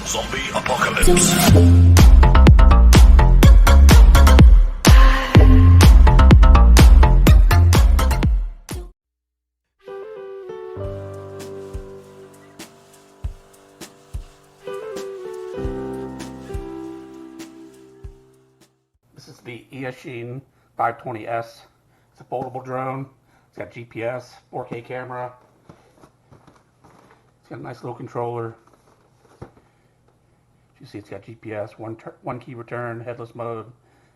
Zombie apocalypse. This is the Eachine E520S. It's a foldable drone. It's got GPS, 4K camera. It's got a nice little controller. You see it's got GPS, one key return, headless mode,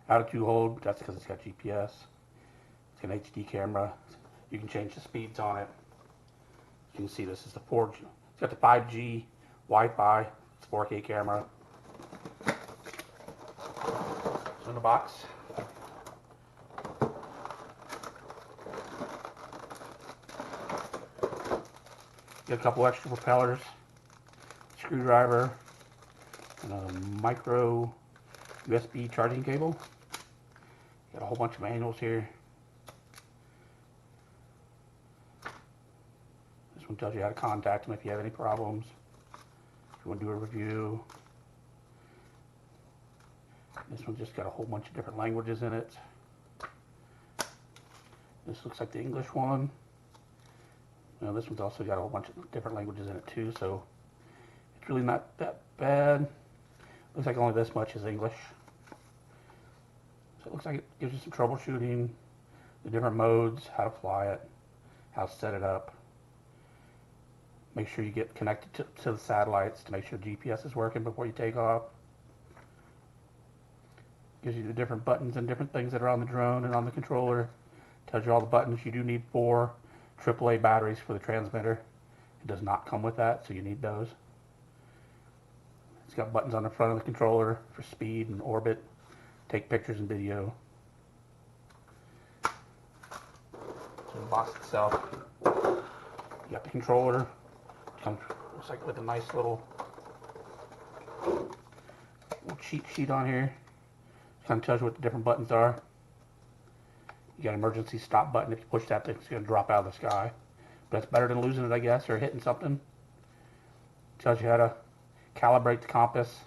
altitude hold. That's because it's got GPS. It's got an HD camera. You can change the speeds on it. You can see this is the 4G. It's got the 5G Wi-Fi. It's 4K camera. So in the box. Got a couple extra propellers, screwdriver, and a micro USB charging cable. Got a whole bunch of manuals here. This one tells you how to contact them if you have any problems. If you want to do a review. This one just got a whole bunch of different languages in it. This looks like the English one. Now this one's also got a whole bunch of different languages in it too, so it's really not that bad. Looks like only this much is English. So it looks like it gives you some troubleshooting, the different modes, how to fly it, how to set it up. Make sure you get connected to the satellites to make sure GPS is working before you take off. Gives you the different buttons and different things that are on the drone and on the controller. Tells you all the buttons. You do need 4 AAA batteries for the transmitter. It does not come with that, so you need those. It's got buttons on the front of the controller for speed and orbit, take pictures and video. So the box itself, you got the controller. It comes, looks like with a nice little cheat sheet on here. It kind of tells you what the different buttons are. You got an emergency stop button. If you push that thing, it's going to drop out of the sky. But it's better than losing it, I guess, or hitting something. It tells you how to calibrate the compass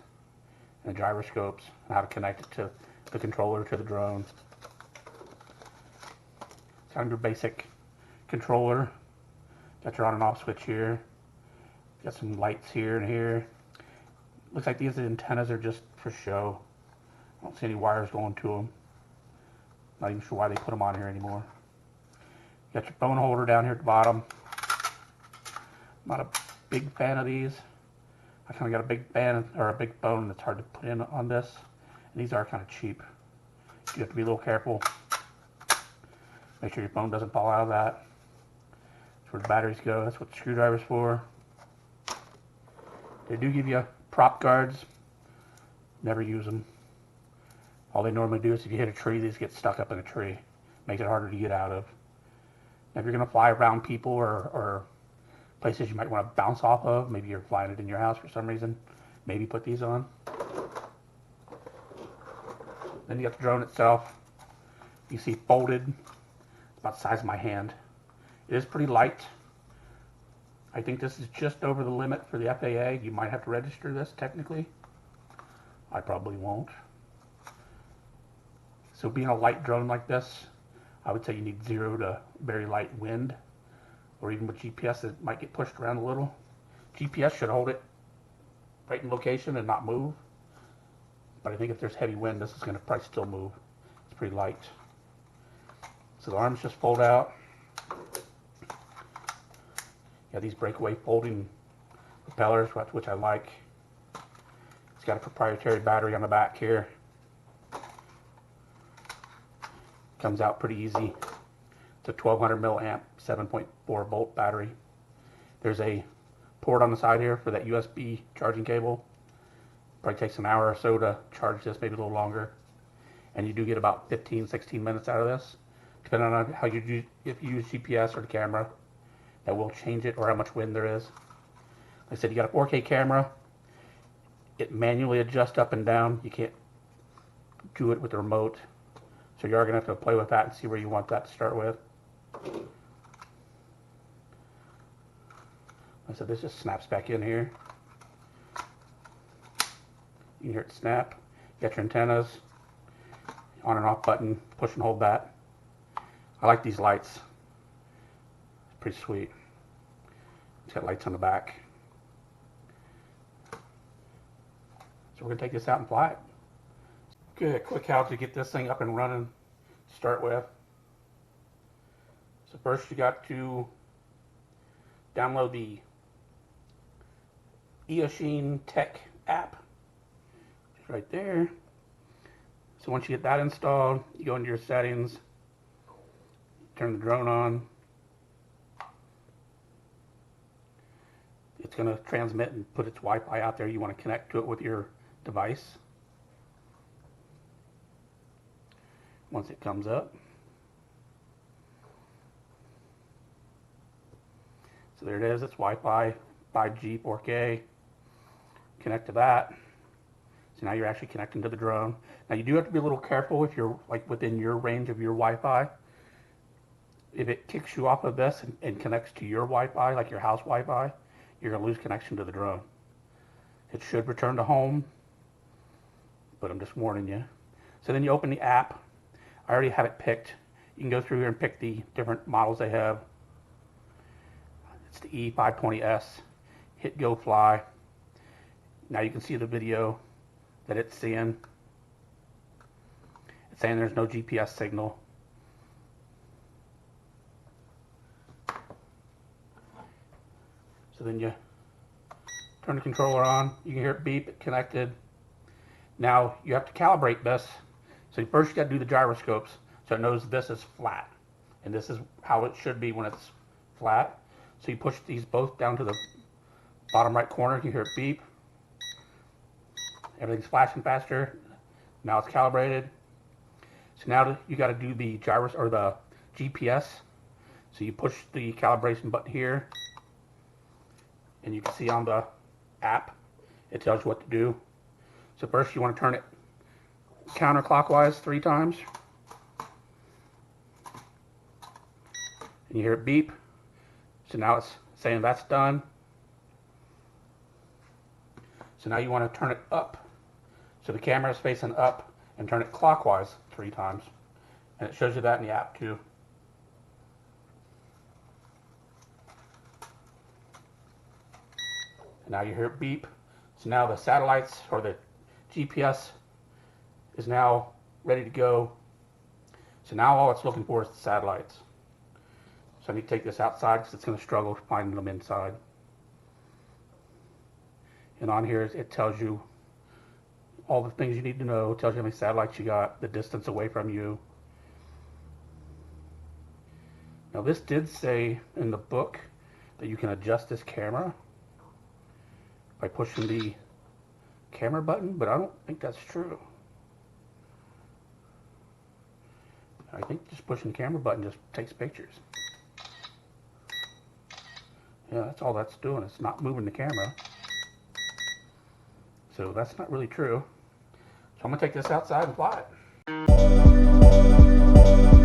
and the gyroscopes and how to connect it to the controller to the drone. It's kind of your basic controller. Got your on and off switch here. Got some lights here and here. Looks like these antennas are just for show. I don't see any wires going to them. Not even sure why they put them on here anymore. You got your phone holder down here at the bottom. I'm not a big fan of these. I kind of got a big fan or a big phone that's hard to put in on this. And these are kind of cheap. You have to be a little careful. Make sure your phone doesn't fall out of that. That's where the batteries go. That's what the screwdriver's for. They do give you prop guards. Never use them. All they normally do is if you hit a tree, these get stuck up in a tree. Makes it harder to get out of. Now, if you're going to fly around people or places you might want to bounce off of, maybe you're flying it in your house for some reason, maybe put these on. Then you got the drone itself. You see folded, about the size of my hand. It is pretty light. I think this is just over the limit for the FAA. You might have to register this technically. I probably won't. So being a light drone like this, I would say you need 0 to very light wind, or even with GPS it might get pushed around a little. GPS should hold it right in location and not move, but I think if there's heavy wind, this is going to probably still move. It's pretty light. So the arms just fold out. You got these breakaway folding propellers, which I like. It's got a proprietary battery on the back here. Comes out pretty easy. It's a 1200 milliamp 7.4 volt battery. There's a port on the side here for that USB charging cable. Probably takes an hour or so to charge this, maybe a little longer. And you do get about 15-16 minutes out of this, depending on how you do, if you use GPS or the camera. That will change it, or how much wind there is. Like I said, you got a 4K camera. It manually adjusts up and down. You can't do it with the remote. So you are going to have to play with that and see where you want that to start with. Like I said, this just snaps back in here. You can hear it snap. You got your antennas, on and off button, push and hold that. I like these lights. It's pretty sweet. It's got lights on the back. So we're gonna take this out and fly it. Good, quick how to get this thing up and running to start with. So first you got to download the Eachine Tech app. It's right there. So once you get that installed, you go into your settings, turn the drone on. It's going to transmit and put its Wi-Fi out there. You want to connect to it with your device. Once it comes up. So there it is. It's Wi-Fi, 5G, 4K. Connect to that. So now you're actually connecting to the drone. Now you do have to be a little careful if you're like within your range of your Wi-Fi. If it kicks you off of this and connects to your Wi-Fi, like your house Wi-Fi, you're going to lose connection to the drone. It should return to home, but I'm just warning you. So then you open the app. I already have it picked. You can go through here and pick the different models they have. It's the E520S. Hit go fly. Now you can see the video that it's seeing. It's saying there's no GPS signal. So then you turn the controller on. You can hear it beep, it connected. Now you have to calibrate this. So first you got to do the gyroscopes so it knows this is flat. And this is how it should be when it's flat. So you push these both down to the bottom right corner. You hear it beep. Everything's flashing faster. Now it's calibrated. So now you got to do the gyros or the GPS. So you push the calibration button here. And you can see on the app, it tells you what to do. So first you want to turn it counterclockwise 3 times. And you hear it beep. So now it's saying that's done. So now you want to turn it up. So the camera is facing up and turn it clockwise 3 times. And it shows you that in the app too. And now you hear it beep. So now the satellites or the GPS is now ready to go. So now all it's looking for is the satellites. So I need to take this outside because it's going to struggle finding them inside. And on here it tells you all the things you need to know. It tells you how many satellites you got, the distance away from you. Now this did say in the book that you can adjust this camera by pushing the camera button, but I don't think that's true. I think just pushing the camera button just takes pictures. Yeah, that's all that's doing. It's not moving the camera. So that's not really true. So I'm going to take this outside and fly it.